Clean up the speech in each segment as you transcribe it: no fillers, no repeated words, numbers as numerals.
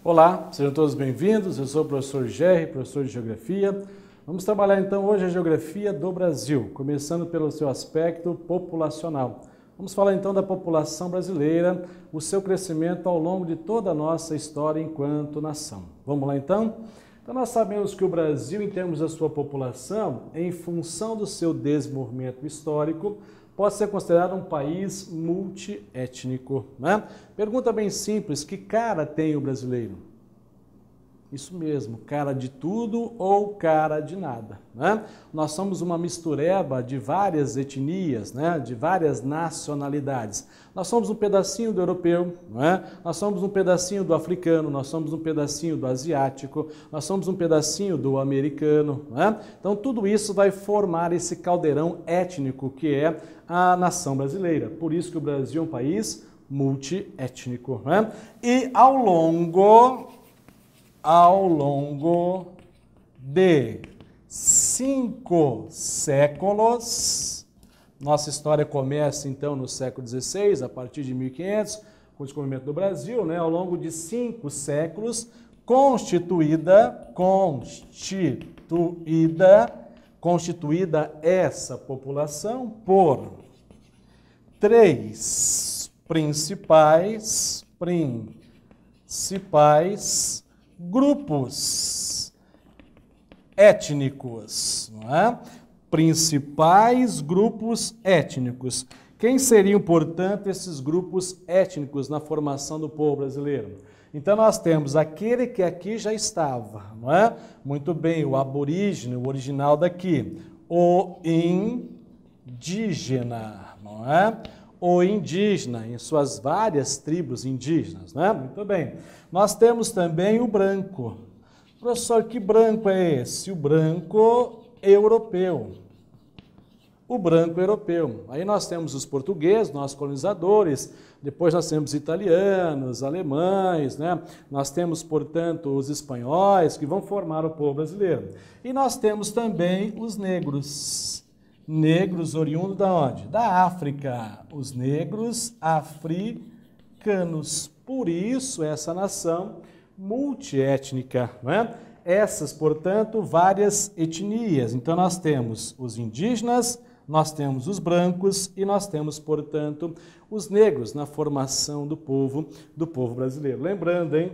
Olá, sejam todos bem-vindos. Eu sou o professor Gerry, professor de Geografia. Vamos trabalhar então hoje a Geografia do Brasil, começando pelo seu aspecto populacional. Vamos falar então da população brasileira, o seu crescimento ao longo de toda a nossa história enquanto nação. Vamos lá então? Então nós sabemos que o Brasil, em termos da sua população, em função do seu desenvolvimento histórico, pode ser considerado um país multiétnico, né? Pergunta bem simples, que cara tem o brasileiro? Isso mesmo, cara de tudo ou cara de nada, né? Nós somos uma mistureba de várias etnias, né? De várias nacionalidades. Nós somos um pedacinho do europeu, né? Nós somos um pedacinho do africano, nós somos um pedacinho do asiático, nós somos um pedacinho do americano, né? Então tudo isso vai formar esse caldeirão étnico que é a nação brasileira. Por isso que o Brasil é um país multiétnico, né? E ao longo de 5 séculos, nossa história começa então no século XVI, a partir de 1500, com o descobrimento do Brasil, né? Ao longo de 5 séculos, constituída essa população por 3 principais grupos étnicos, não é? Principais grupos étnicos. Quem seriam, portanto, esses grupos étnicos na formação do povo brasileiro? Então nós temos aquele que aqui já estava, não é? Muito bem, o aborígene, o original daqui, o indígena, não é? O indígena, em suas várias tribos indígenas, né? Muito bem. Nós temos também o branco. Professor, que branco é esse? O branco europeu. O branco europeu. Aí nós temos os portugueses, nossos colonizadores, depois nós temos italianos, alemães, né? Nós temos, portanto, os espanhóis, que vão formar o povo brasileiro. E nós temos também os negros. Negros oriundos da onde? Da África. Os negros africanos. Por isso, essa nação multiétnica, né? Essas, portanto, várias etnias. Então, nós temos os indígenas, nós temos os brancos e nós temos, portanto, os negros na formação do povo brasileiro. Lembrando, hein?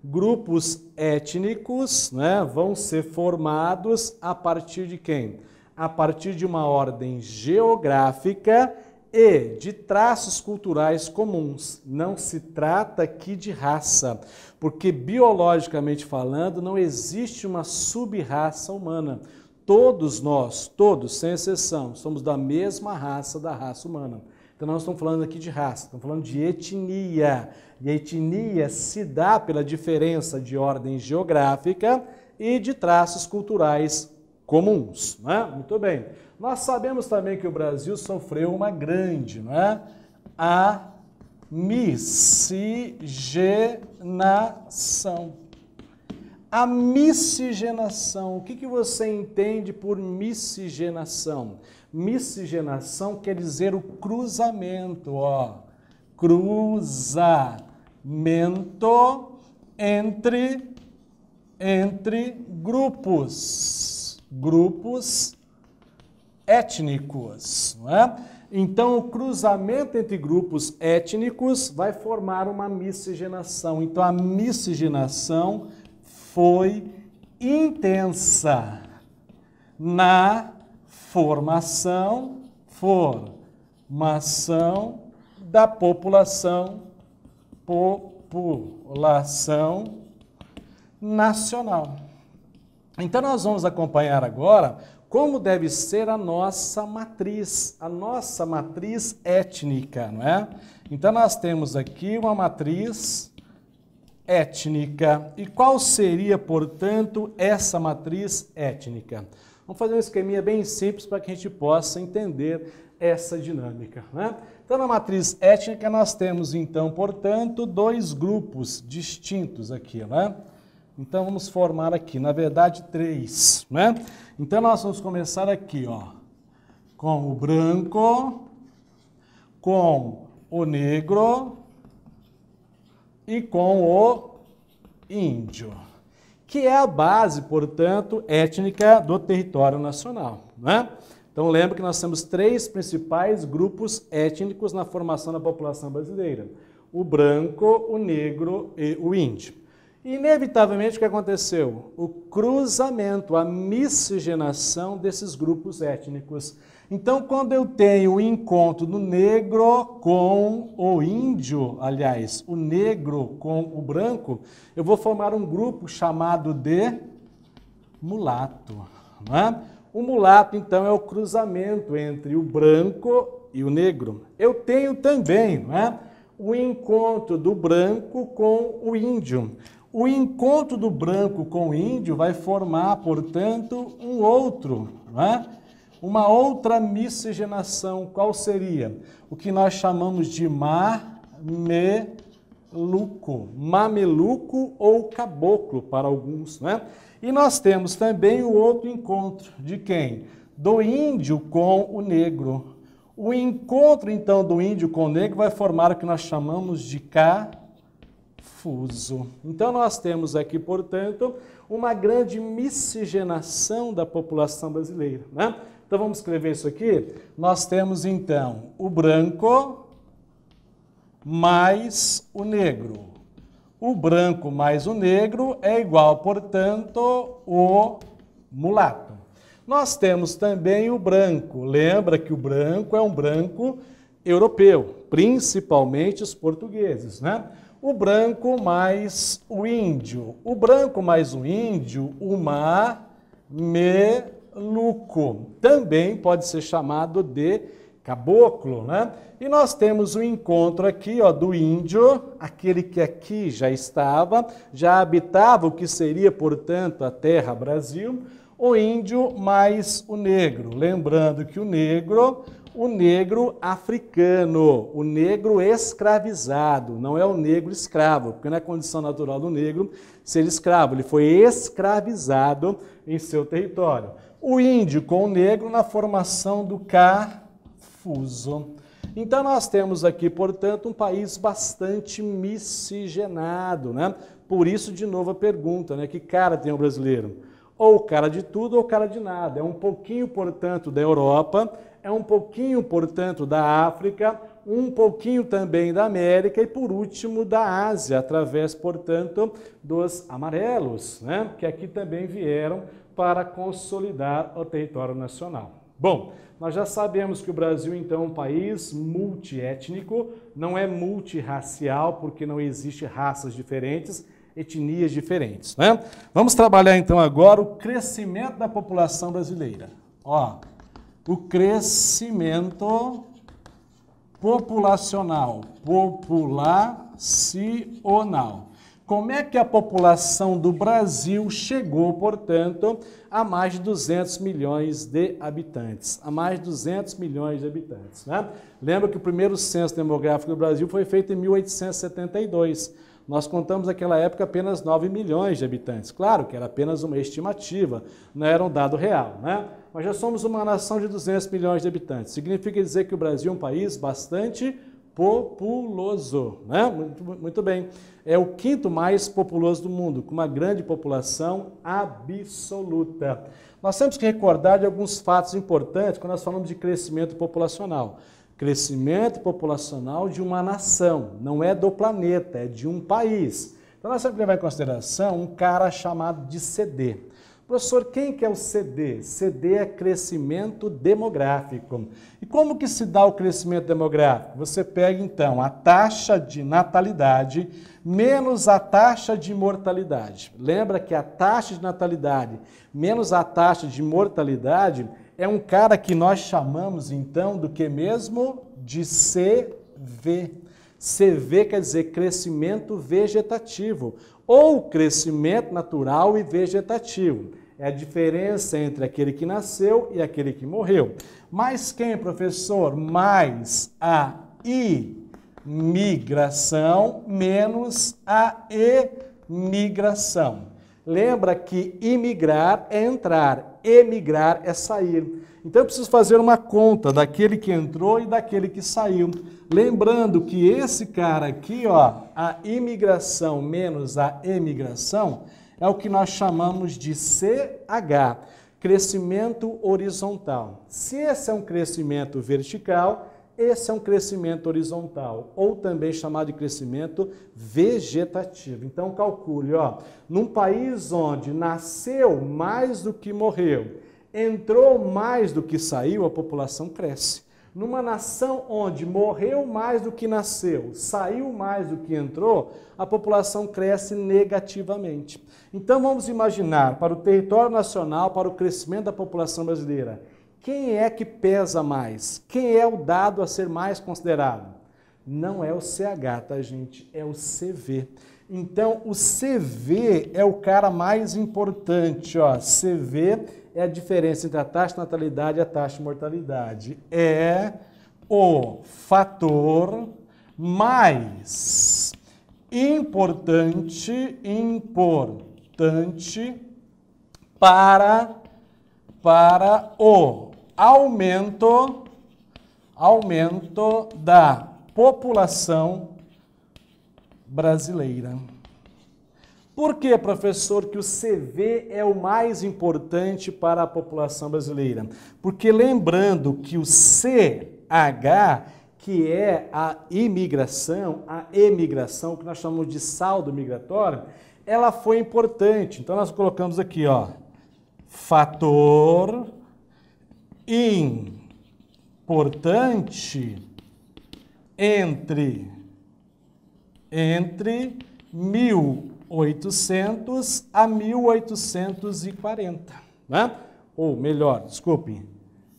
Grupos étnicos, né, vão ser formados a partir de quem? A partir de uma ordem geográfica e de traços culturais comuns. Não se trata aqui de raça, porque biologicamente falando não existe uma sub-raça humana. Todos nós, todos, sem exceção, somos da mesma raça, da raça humana. Então nós estamos falando aqui de raça, estamos falando de etnia. E a etnia se dá pela diferença de ordem geográfica e de traços culturais comuns, né? Muito bem. Nós sabemos também que o Brasil sofreu uma grande, não é? A miscigenação. A miscigenação. O que você entende por miscigenação? Miscigenação quer dizer o cruzamento, ó. Cruzamento entre grupos étnicos, não é? Então, o cruzamento entre grupos étnicos vai formar uma miscigenação. Então, a miscigenação foi intensa na formação da população nacional. Então, nós vamos acompanhar agora como deve ser a nossa matriz étnica, não é? Então, nós temos aqui uma matriz étnica. E qual seria, portanto, essa matriz étnica? Vamos fazer um esqueminha bem simples para que a gente possa entender essa dinâmica, né? Então, na matriz étnica, nós temos, então, portanto, 2 grupos distintos aqui, né? Então, vamos formar aqui, na verdade, 3, né? Então, nós vamos começar aqui, ó, com o branco, com o negro e com o índio, que é a base, portanto, étnica do território nacional, né? Então, lembra que nós temos 3 principais grupos étnicos na formação da população brasileira: o branco, o negro e o índio. E, inevitavelmente, o que aconteceu? O cruzamento, a miscigenação desses grupos étnicos. Então, quando eu tenho o encontro do negro com o índio, aliás, o negro com o branco, eu vou formar um grupo chamado de mulato, não é? O mulato, então, é o cruzamento entre o branco e o negro. Eu tenho também, não é, o encontro do branco com o índio. O encontro do branco com o índio vai formar, portanto, um outro, não é? Uma outra miscigenação. Qual seria? O que nós chamamos de mameluco. Mameluco ou caboclo para alguns, né? E nós temos também o outro encontro de quem? Do índio com o negro. O encontro, então, do índio com o negro vai formar o que nós chamamos de cafuso. Então, nós temos aqui, portanto, uma grande miscigenação da população brasileira, né? Então, vamos escrever isso aqui. Nós temos, então, o branco mais o negro. O branco mais o negro é igual, portanto, o mulato. Nós temos também o branco. Lembra que o branco é um branco europeu, principalmente os portugueses, né? O branco mais o índio. O branco mais o índio, o mameluco. Também pode ser chamado de caboclo, né? E nós temos o encontro aqui, ó, do índio, aquele que aqui já estava, já habitava o que seria, portanto, a terra Brasil, o índio mais o negro. Lembrando que o negro africano, o negro escravizado, não é o negro escravo, porque não é condição natural do negro ser escravo, ele foi escravizado em seu território. O índio com o negro na formação do cafuso. Então, nós temos aqui, portanto, um país bastante miscigenado, né? Por isso, de novo, a pergunta, né? Que cara tem o brasileiro? Ou cara de tudo ou cara de nada. É um pouquinho, portanto, da Europa, é um pouquinho, portanto, da África, um pouquinho também da América e, por último, da Ásia, através, portanto, dos amarelos, né? Que aqui também vieram para consolidar o território nacional. Bom, nós já sabemos que o Brasil, então, é um país multiétnico, não é multirracial, porque não existe raças diferentes, etnias diferentes, né? Vamos trabalhar, então, agora o crescimento da população brasileira. Ó, o crescimento populacional, Como é que a população do Brasil chegou, portanto, a mais de 200 milhões de habitantes? A mais de 200 milhões de habitantes, né? Lembra que o primeiro censo demográfico do Brasil foi feito em 1872. Nós contamos naquela época apenas 9 milhões de habitantes. Claro que era apenas uma estimativa, não era um dado real, né? Mas já somos uma nação de 200 milhões de habitantes. Significa dizer que o Brasil é um país bastante populoso, né? Muito bem. É o 5º mais populoso do mundo, com uma grande população absoluta. Nós temos que recordar de alguns fatos importantes quando nós falamos de crescimento populacional. Crescimento populacional de uma nação, não é do planeta, é de um país. Então nós temos que levar em consideração um cara chamado de CD. Professor, quem que é o CD? CD é crescimento demográfico. E como que se dá o crescimento demográfico? Você pega, então, a taxa de natalidade menos a taxa de mortalidade. Lembra que a taxa de natalidade menos a taxa de mortalidade é um cara que nós chamamos, então, do que mesmo? De CV. CV quer dizer crescimento vegetativo, ou crescimento natural e vegetativo. É a diferença entre aquele que nasceu e aquele que morreu. Mais quem, professor? Mais a imigração menos a emigração. Lembra que imigrar é entrar, emigrar é sair. Então eu preciso fazer uma conta daquele que entrou e daquele que saiu. Lembrando que esse cara aqui, ó, a imigração menos a emigração, é o que nós chamamos de CH, crescimento horizontal. Se esse é um crescimento vertical, esse é um crescimento horizontal, ou também chamado de crescimento vegetativo. Então calcule, ó, num país onde nasceu mais do que morreu, entrou mais do que saiu, a população cresce. Numa nação onde morreu mais do que nasceu, saiu mais do que entrou, a população cresce negativamente. Então vamos imaginar, para o território nacional, para o crescimento da população brasileira, quem é que pesa mais? Quem é o dado a ser mais considerado? Não é o CH, tá, gente? É o CV. Então, o CV é o cara mais importante, ó. CV é a diferença entre a taxa de natalidade e a taxa de mortalidade. É o fator mais importante para o aumento da população brasileira. Por que, professor, que o CV é o mais importante para a população brasileira? Porque lembrando que o CH, que é a imigração, a emigração, que nós chamamos de saldo migratório, ela foi importante. Então nós colocamos aqui, ó, fator importante entre 1800 a 1840, né? Ou melhor, desculpe,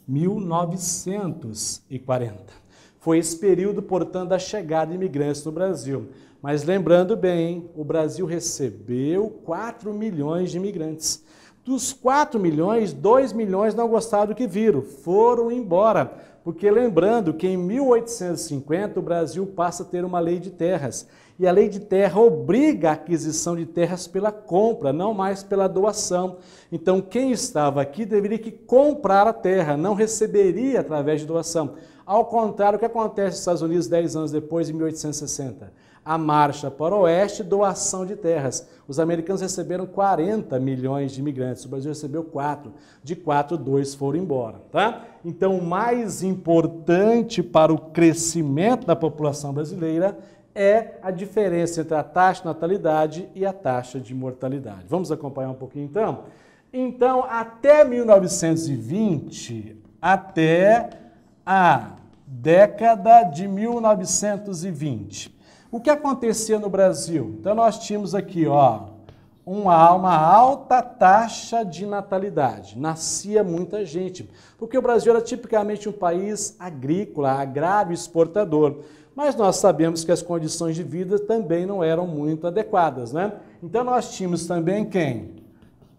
1940. Foi esse período, portanto, da chegada de imigrantes no Brasil. Mas lembrando bem, o Brasil recebeu 4 milhões de imigrantes. Dos 4 milhões, 2 milhões não gostaram do que viram, foram embora. Porque lembrando que em 1850 o Brasil passa a ter uma lei de terras. E a lei de terra obriga a aquisição de terras pela compra, não mais pela doação. Então quem estava aqui deveria que comprar a terra, não receberia através de doação. Ao contrário, o que acontece nos Estados Unidos 10 anos depois, em 1860? A marcha para o oeste, doação de terras. Os americanos receberam 40 milhões de imigrantes, o Brasil recebeu 4. De 4, 2 foram embora, tá? Então, o mais importante para o crescimento da população brasileira é a diferença entre a taxa de natalidade e a taxa de mortalidade. Vamos acompanhar um pouquinho, então? Então, até 1920, até a década de 1920, o que acontecia no Brasil? Então nós tínhamos aqui, ó, uma alta taxa de natalidade. Nascia muita gente, porque o Brasil era tipicamente um país agrícola, agrário exportador. Mas nós sabemos que as condições de vida também não eram muito adequadas, né? Então nós tínhamos também quem?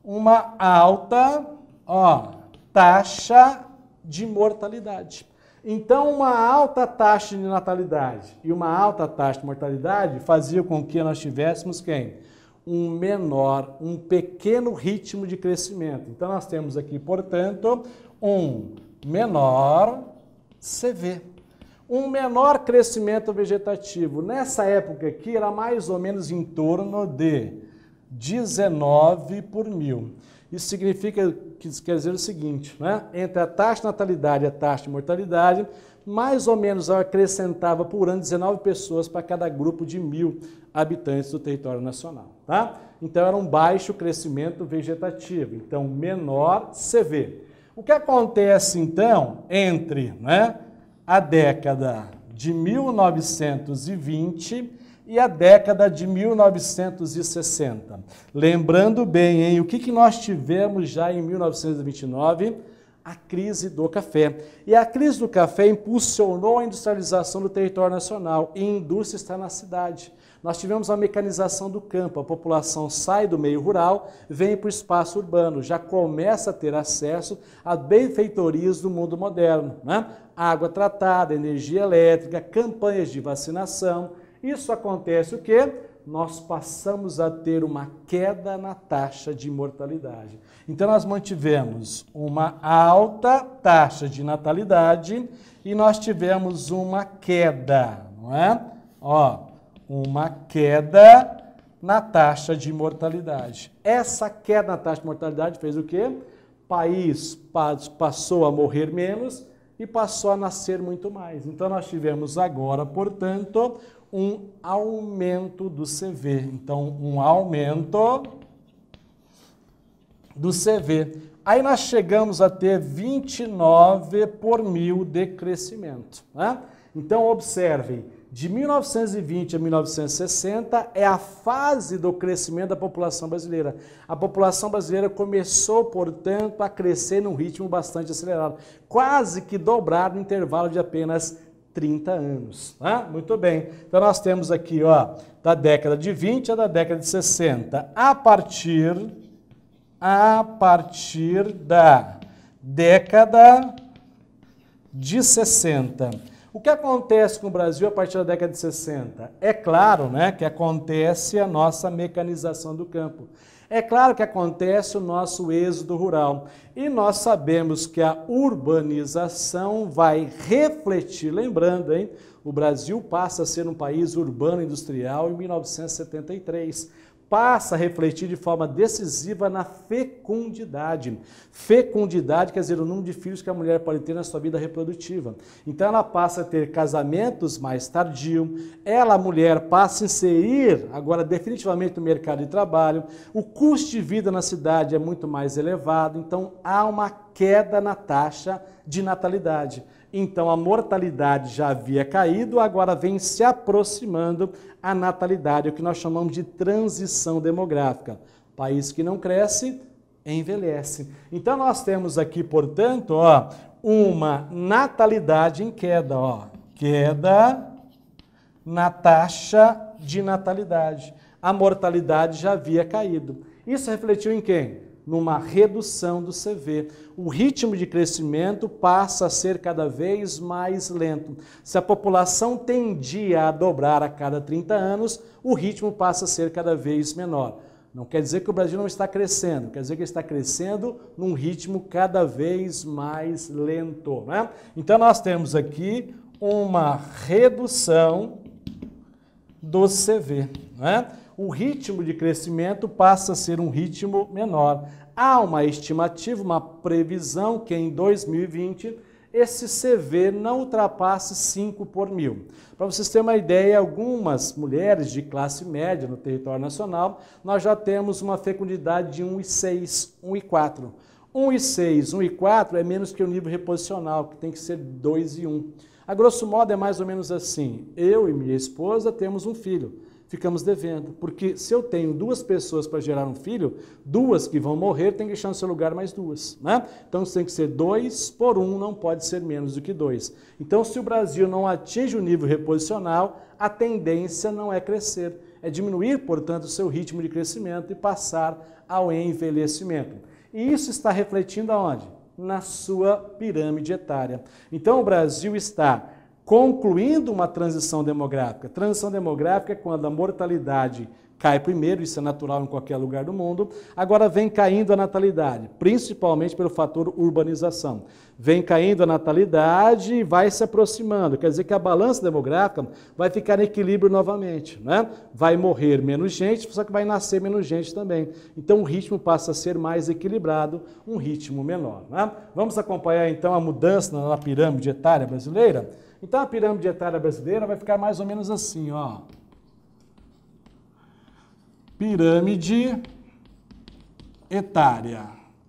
Uma alta, ó, taxa de mortalidade. Então, uma alta taxa de natalidade e uma alta taxa de mortalidade fazia com que nós tivéssemos quem? Um pequeno ritmo de crescimento. Então, nós temos aqui, portanto, um menor CV. Um menor crescimento vegetativo. Nessa época aqui, era mais ou menos em torno de 19 por mil. Isso significa que quer dizer o seguinte, né? Entre a taxa de natalidade e a taxa de mortalidade, mais ou menos ela acrescentava por ano 19 pessoas para cada grupo de 1.000 habitantes do território nacional, tá? Então era um baixo crescimento vegetativo, então menor CV. O que acontece então entre, né, a década de 1920 e a década de 1960. Lembrando bem, hein, o que nós tivemos já em 1929? A crise do café. E a crise do café impulsionou a industrialização do território nacional, e a indústria está na cidade. Nós tivemos a mecanização do campo, a população sai do meio rural, vem para o espaço urbano, já começa a ter acesso a benfeitorias do mundo moderno, né? Água tratada, energia elétrica, campanhas de vacinação. Isso acontece o quê? nós passamos a ter uma queda na taxa de mortalidade. Então, nós mantivemos uma alta taxa de natalidade e nós tivemos uma queda, não é? Ó, uma queda na taxa de mortalidade. Essa queda na taxa de mortalidade fez o quê? O país passou a morrer menos e passou a nascer muito mais. Então, nós tivemos agora, portanto, um aumento do CV. Então, um aumento do CV. Aí nós chegamos a ter 29 por mil de crescimento, né? Então, observem, de 1920 a 1960 é a fase do crescimento da população brasileira. A população brasileira começou, portanto, a crescer num ritmo bastante acelerado, quase que dobrar no intervalo de apenas 30 anos. Né? Muito bem. Então, nós temos aqui, ó, da década de 20 a da década de 60. A partir da década de 60. O que acontece com o Brasil a partir da década de 60? É claro, né, que acontece a nossa mecanização do campo. É claro que acontece o nosso êxodo rural. E nós sabemos que a urbanização vai refletir, lembrando, hein, o Brasil passa a ser um país urbano industrial em 1973. Passa a refletir de forma decisiva na fecundidade. Fecundidade quer dizer o número de filhos que a mulher pode ter na sua vida reprodutiva. Então ela passa a ter casamentos mais tardios, a mulher passa a inserir agora definitivamente no mercado de trabalho, o custo de vida na cidade é muito mais elevado, então há uma queda na taxa de natalidade. Então a mortalidade já havia caído, agora vem se aproximando a natalidade, o que nós chamamos de transição demográfica. País que não cresce, envelhece. Então nós temos aqui, portanto, ó, uma natalidade em queda, ó, queda na taxa de natalidade. A mortalidade já havia caído. Isso refletiu em quem? Numa redução do CV. O ritmo de crescimento passa a ser cada vez mais lento. Se a população tendia a dobrar a cada 30 anos, o ritmo passa a ser cada vez menor. Não quer dizer que o Brasil não está crescendo, quer dizer que ele está crescendo num ritmo cada vez mais lento, né? Então nós temos aqui uma redução do CV, né? O ritmo de crescimento passa a ser um ritmo menor. Há uma estimativa, uma previsão que em 2020 esse CV não ultrapasse 5 por mil. Para vocês terem uma ideia, algumas mulheres de classe média no território nacional, nós já temos uma fecundidade de 1,6, 1,4. 1,6, 1,4 é menos que o nível reposicional, que tem que ser 2,1. A grosso modo é mais ou menos assim, eu e minha esposa temos um filho. Ficamos devendo, porque se eu tenho 2 pessoas para gerar um filho, 2 que vão morrer, tem que deixar no seu lugar mais 2, né? Então tem que ser 2 por 1, não pode ser menos do que 2. Então se o Brasil não atinge o nível reposicional, a tendência não é crescer, é diminuir, portanto, o seu ritmo de crescimento e passar ao envelhecimento. E isso está refletindo aonde? Na sua pirâmide etária. Então o Brasil está concluindo uma transição demográfica. Transição demográfica é quando a mortalidade cai primeiro, isso é natural em qualquer lugar do mundo, agora vem caindo a natalidade, principalmente pelo fator urbanização. Vem caindo a natalidade e vai se aproximando, quer dizer que a balança demográfica vai ficar em equilíbrio novamente, né? Vai morrer menos gente, só que vai nascer menos gente também. Então o ritmo passa a ser mais equilibrado, um ritmo menor, né? Vamos acompanhar então a mudança na pirâmide etária brasileira? Então a pirâmide etária brasileira vai ficar mais ou menos assim, ó. Pirâmide etária.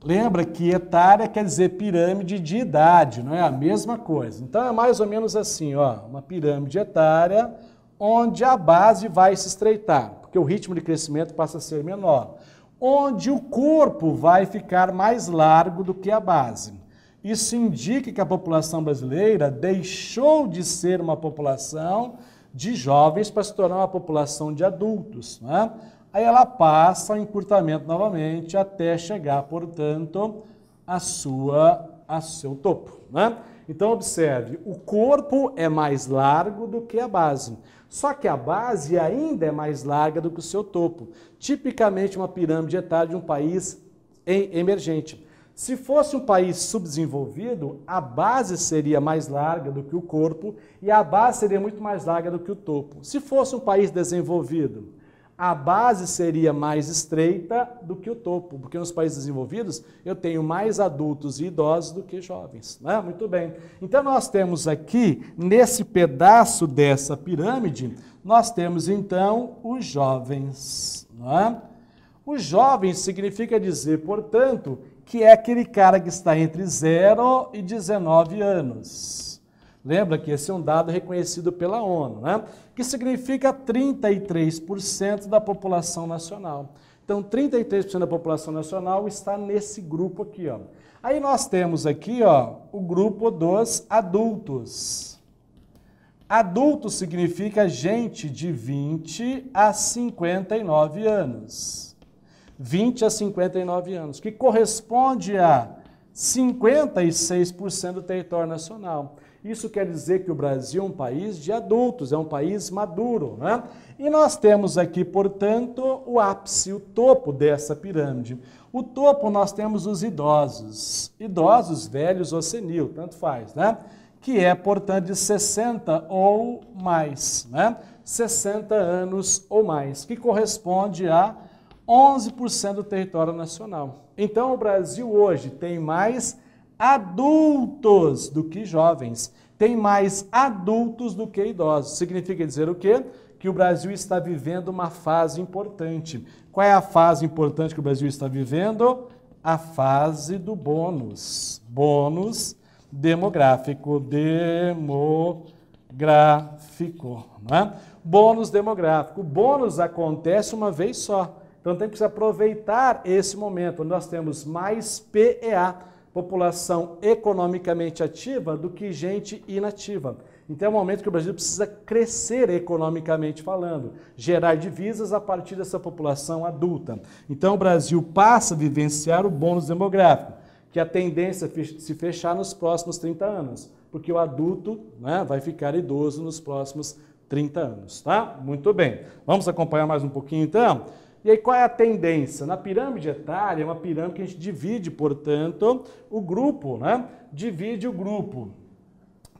Lembra que etária quer dizer pirâmide de idade, não é a mesma coisa. Então é mais ou menos assim, ó, uma pirâmide etária onde a base vai se estreitar, porque o ritmo de crescimento passa a ser menor. Onde o corpo vai ficar mais largo do que a base. Isso indica que a população brasileira deixou de ser uma população de jovens para se tornar uma população de adultos, né? Aí ela passa ao encurtamento novamente até chegar, portanto, a seu topo, né? Então observe, o corpo é mais largo do que a base. Só que a base ainda é mais larga do que o seu topo. Tipicamente uma pirâmide etária de um país emergente. Se fosse um país subdesenvolvido, a base seria mais larga do que o corpo e a base seria muito mais larga do que o topo. Se fosse um país desenvolvido, a base seria mais estreita do que o topo, porque nos países desenvolvidos eu tenho mais adultos e idosos do que jovens, né? Muito bem. Então nós temos aqui, nesse pedaço dessa pirâmide, nós temos então os jovens, né? Os jovens significa dizer, portanto, que é aquele cara que está entre 0 e 19 anos. Lembra que esse é um dado reconhecido pela ONU, né? Que significa 33% da população nacional. Então, 33% da população nacional está nesse grupo aqui, ó. Aí nós temos aqui, ó, o grupo dos adultos. Adulto significa gente de 20 a 59 anos. 20 a 59 anos, que corresponde a 56% do território nacional. Isso quer dizer que o Brasil é um país de adultos, é um país maduro, né? E nós temos aqui, portanto, o ápice, o topo dessa pirâmide. O topo nós temos os idosos, velhos ou senil, tanto faz, né? Que é, portanto, de 60 ou mais, né? 60 anos ou mais, que corresponde a 11% do território nacional. Então, o Brasil hoje tem mais adultos do que jovens, tem mais adultos do que idosos. Significa dizer o quê? Que o Brasil está vivendo uma fase importante. Qual é a fase importante que o Brasil está vivendo? A fase do bônus. Bônus demográfico. Né? Bônus demográfico. O bônus acontece uma vez só. Então tem que aproveitar esse momento, onde nós temos mais PEA, população economicamente ativa, do que gente inativa. Então é um momento que o Brasil precisa crescer economicamente falando, gerar divisas a partir dessa população adulta. Então o Brasil passa a vivenciar o bônus demográfico, que a tendência é se fechar nos próximos 30 anos, porque o adulto, né, vai ficar idoso nos próximos 30 anos, tá? Muito bem. Vamos acompanhar mais um pouquinho então? E aí qual é a tendência? Na pirâmide etária, é uma pirâmide que a gente divide, portanto, o grupo, né? Divide o grupo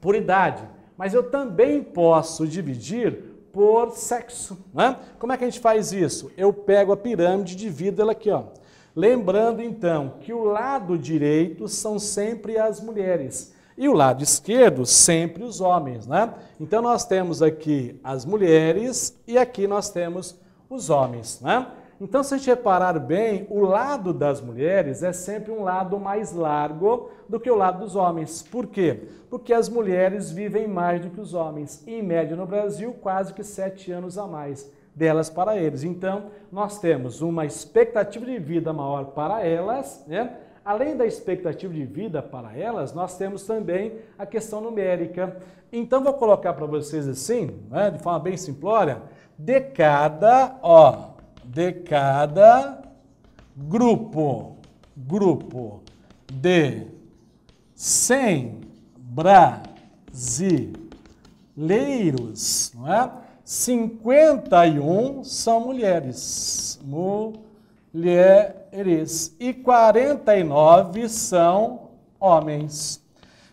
por idade. Mas eu também posso dividir por sexo, né? Como é que a gente faz isso? Eu pego a pirâmide e divido ela aqui, ó. Lembrando, então, que o lado direito são sempre as mulheres e o lado esquerdo sempre os homens, né? Então, nós temos aqui as mulheres e aqui nós temos os homens, né? Então, se a gente reparar bem, o lado das mulheres é sempre um lado mais largo do que o lado dos homens. Por quê? Porque as mulheres vivem mais do que os homens. Em média, no Brasil, quase que 7 anos a mais delas para eles. Então, nós temos uma expectativa de vida maior para elas, né? Além da expectativa de vida para elas, nós temos também a questão numérica. Então, vou colocar para vocês assim, né, de forma bem simplória, de cada grupo de 100 brasileiros, não é? 51 são mulheres, e 49 são homens.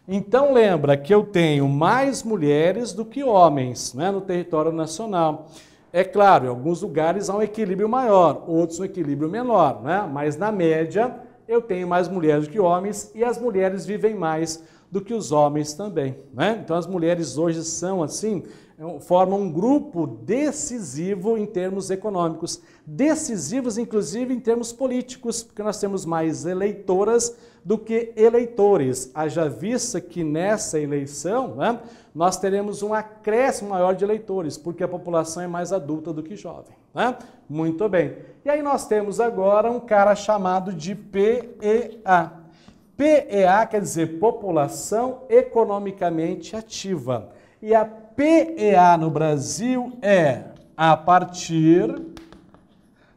Então lembra que eu tenho mais mulheres do que homens, né, no território nacional. É claro, em alguns lugares há um equilíbrio maior, outros um equilíbrio menor, né? Mas na média eu tenho mais mulheres do que homens e as mulheres vivem mais do que os homens também, né? Então as mulheres hoje são assim, formam um grupo decisivo em termos econômicos, decisivos inclusive em termos políticos, porque nós temos mais eleitoras do que eleitores. Haja vista que nessa eleição, né, nós teremos um acréscimo maior de eleitores, porque a população é mais adulta do que jovem, né? Muito bem. E aí nós temos agora um cara chamado de PEA. PEA quer dizer população economicamente ativa. E a PEA no Brasil é a partir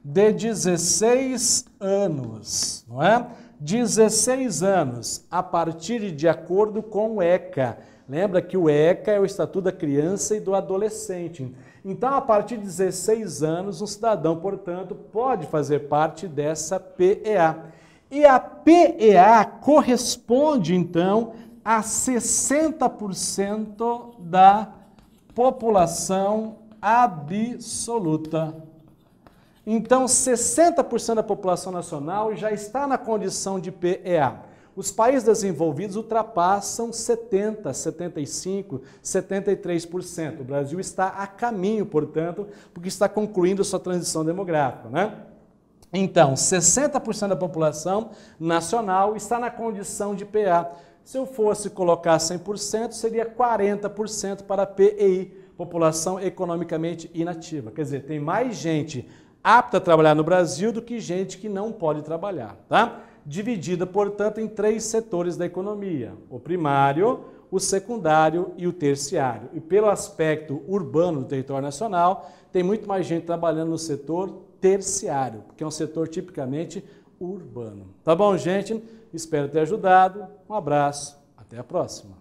de 16 anos, não é? 16 anos, a partir de acordo com o ECA. Lembra que o ECA é o Estatuto da Criança e do Adolescente. Então, a partir de 16 anos, um cidadão, portanto, pode fazer parte dessa PEA. E a PEA corresponde, então, a 60% da população absoluta. Então, 60% da população nacional já está na condição de PEA. Os países desenvolvidos ultrapassam 70%, 75%, 73%. O Brasil está a caminho, portanto, porque está concluindo sua transição demográfica, né? Então, 60% da população nacional está na condição de PA. Se eu fosse colocar 100%, seria 40% para PEI, população economicamente inativa. Quer dizer, tem mais gente apta a trabalhar no Brasil do que gente que não pode trabalhar, tá? Dividida, portanto, em 3 setores da economia: o primário, o secundário e o terciário. E pelo aspecto urbano do território nacional, tem muito mais gente trabalhando no setor terciário, porque é um setor tipicamente urbano. Tá bom, gente? Espero ter ajudado. Um abraço. Até a próxima.